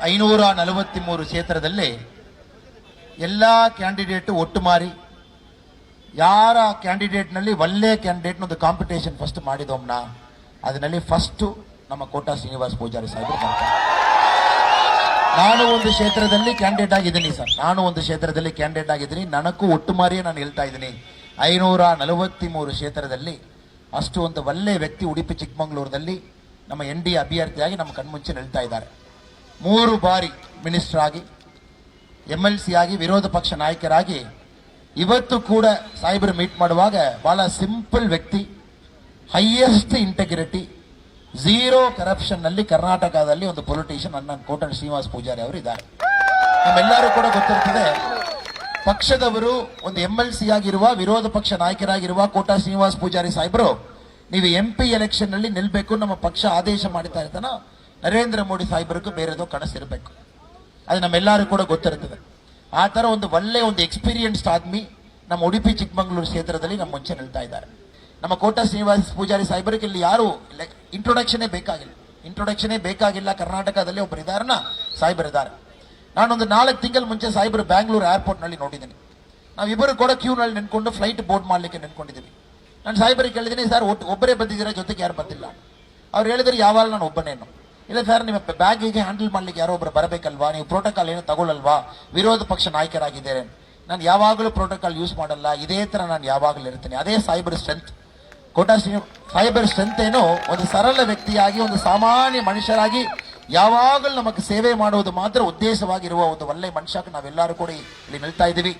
543 ಕ್ಷೇತ್ರದಲ್ಲಿ ಎಲ್ಲ ಕ್ಯಾಂಡಿಡೇಟ್ ಒಟ್ಟು ಮಾರಿ ಯಾರ ಕ್ಯಾಂಡಿಡೇಟ್ ನಲ್ಲಿ ಒಳ್ಳೆ ಕ್ಯಾಂಡಿಡೇಟ್ ಒಂದು ಕಾಂಪಿಟೇಷನ್ ಫಸ್ಟ್ ಮಾಡಿದೋಮ್ನ ಅದರಲ್ಲಿ ಫಸ್ಟ್ ನಮ್ಮ ಕೋಟಾ ಶ್ರೀನಿವಾಸ್ ಪೂಜಾರಿ ಸಾಹೇಬರು ಬರ್ತಾರೆ. ನಾನು ಒಂದು ಕ್ಷೇತ್ರದಲ್ಲಿ ಕ್ಯಾಂಡಿಡೇಟ್ ಆಗಿದ್ದೀನಿ ಸರ್, ನಾನು ಒಂದು ಕ್ಷೇತ್ರದಲ್ಲಿ ಕ್ಯಾಂಡಿಡೇಟ್ ಆಗಿದ್ದೀನಿ. ನನಗೂ ಒಟ್ಟು ಮಾರಿಯೇ ನಾನು ಹೇಳ್ತಾ ಇದ್ದೀನಿ, 543 ಕ್ಷೇತ್ರದಲ್ಲಿ ಅಷ್ಟು ಒಂದು ಒಳ್ಳೆ ವ್ಯಕ್ತಿ ಉಡುಪಿ ಚಿಕ್ಕಮಗಳೂರಲ್ಲಿ ನಮ್ಮ ND ಅಭ್ಯರ್ಥಿಯಾಗಿ ನಮ್ಮ ಕಣ್ಮುಂಚೆ ನಿಲ್ತಾ ಇದ್ದಾರೆ. 3 ಬಾರಿ ಮಿನಿಸ್ಟರ್ ಆಗಿ, MLC ಆಗಿ, ವಿರೋಧ ಪಕ್ಷ ನಾಯಕರಾಗಿ, ಇವತ್ತು ಕೂಡ ಸಾಹೇಬರು ಮೀಟ್ ಮಾಡುವಾಗ ಬಹಳ ಸಿಂಪಲ್ ವ್ಯಕ್ತಿ, ಹೈಯೆಸ್ಟ್ ಇಂಟೆಗ್ರಿಟಿ, ಝೀರೋ ಕರಪ್ಷನ್ ನಲ್ಲಿ ಕರ್ನಾಟಕದಲ್ಲಿ ಒಂದು ಪೊಲಿಟಿಷಿಯನ್ ನನ್ನ ಕೋಟಾ ಶ್ರೀನಿವಾಸ್ ಪೂಜಾರಿ ಅವರು ಇದ್ದಾರೆ. ನಮ್ಮೆಲ್ಲರೂ ಕೂಡ ಗೊತ್ತಿರ್ತದೆ, ಪಕ್ಷದವರು ಒಂದು MLC ಆಗಿರುವ, ವಿರೋಧ ಪಕ್ಷ ನಾಯಕರಾಗಿರುವ ಕೋಟಾ ಶ್ರೀನಿವಾಸ್ ಪೂಜಾರಿ ಸಾಹೇಬರು ನೀವು MP ಎಲೆಕ್ಷನ್ ನಲ್ಲಿ ನಿಲ್ಬೇಕು, ನಮ್ಮ ಪಕ್ಷ ಆದೇಶ ಮಾಡ್ತಾ ಇರ್ತಾನ, ನರೇಂದ್ರ ಮೋದಿ ಸಾಹೇಬರಿಗೂ ಬೇರೆದೋ ಕನಸಿರಬೇಕು, ಅದು ನಮ್ಮೆಲ್ಲರೂ ಕೂಡ ಗೊತ್ತಿರ್ತದೆ. ಆ ತರ ಒಂದು ಒಳ್ಳೆ ಒಂದು ಎಕ್ಸ್ಪೀರಿಯನ್ಸ್ಡ್ ಆದ್ಮಿ ನಮ್ಮ ಉಡುಪಿ ಚಿಕ್ಕಮಗಳೂರು ಕ್ಷೇತ್ರದಲ್ಲಿ ನಮ್ಮ ಮುಂಚೆ ನಿಲ್ತಾ ಇದ್ದಾರೆ. ನಮ್ಮ ಕೋಟಾ ಶ್ರೀನಿವಾಸ್ ಪೂಜಾರಿ ಸಾಹೇಬರಿಗೆ ಇಲ್ಲಿ ಯಾರು ಇಂಟ್ರೊಡಕ್ಷನೇ ಬೇಕಾಗಿಲ್ಲ. ಕರ್ನಾಟಕದಲ್ಲಿ ಒಬ್ಬರು ಇದಾರನ ಸಾಹೇಬರಿದ್ದಾರೆ. ನಾನೊಂದು 4 ತಿಂಗಳ ಮುಂಚೆ ಸಾಹೇಬರು ಬ್ಯಾಂಗ್ಳೂರು ಏರ್ಪೋರ್ಟ್ ನಲ್ಲಿ ನೋಡಿದ್ದೀನಿ. ನಾವಿಬ್ಬರು ಕೂಡ ಕ್ಯೂ ನಲ್ಲಿ ನಿಂತ್ಕೊಂಡು ಫ್ಲೈಟ್ ಬೋರ್ಡ್ ಮಾಡ್ಲಿಕ್ಕೆ ನಿಂತ್ಕೊಂಡಿದ್ದೀವಿ. ನಾನು ಸಾಹೇಬರಿಗೆ ಕೇಳಿದ್ದೀನಿ, ಸರ್ ಒಬ್ಬರೇ ಬಂದಿದ್ದೀರಾ, ಜೊತೆಗೆ ಯಾರು ಬಂದಿಲ್ಲ? ಅವ್ರು ಹೇಳಿದ್ರು, ಯಾವಾಗ ನಾನು ಒಬ್ಬನೇನು ಇಲ್ಲ ಸರ್, ನಿಮ್ಮ ಬ್ಯಾಗಿಗೆ ಹ್ಯಾಂಡಲ್ ಮಾಡ್ಲಿಕ್ಕೆ ಯಾರೋ ಒಬ್ರು ಬರಬೇಕಲ್ವಾ, ನೀವು ಪ್ರೋಟೋಕಾಲ್ ಏನು ತಗೊಳ್ಳಲ್ವಾ, ವಿರೋಧ ಪಕ್ಷ ನಾಯಕರಾಗಿದ್ದೇನೆ, ನಾನು ಯಾವಾಗಲೂ ಪ್ರೋಟೋಕಾಲ್ ಯೂಸ್ ಮಾಡಲ್ಲ, ಇದೇ ತರ ನಾನು ಯಾವಾಗಲೂ ಇರ್ತೀನಿ. ಅದೇ ಸಾಹೇಬರ ಸ್ಟ್ರೆಂತ್. ಕೋಟಾ ಸಾಹೇಬರ ಸ್ಟ್ರೆಂತ್ ಏನು, ಒಂದು ಸರಳ ವ್ಯಕ್ತಿಯಾಗಿ, ಒಂದು ಸಾಮಾನ್ಯ ಮನುಷ್ಯರಾಗಿ ಯಾವಾಗಲೂ ನಮಗೆ ಸೇವೆ ಮಾಡುವುದು ಮಾತ್ರ ಉದ್ದೇಶವಾಗಿರುವ ಒಂದು ಒಳ್ಳೆ ಮನುಷ್ಯಕ್ಕೆ ನಾವೆಲ್ಲರೂ ಕೂಡ ಇಲ್ಲಿ ನಿಲ್ತಾ ಇದ್ದೀವಿ.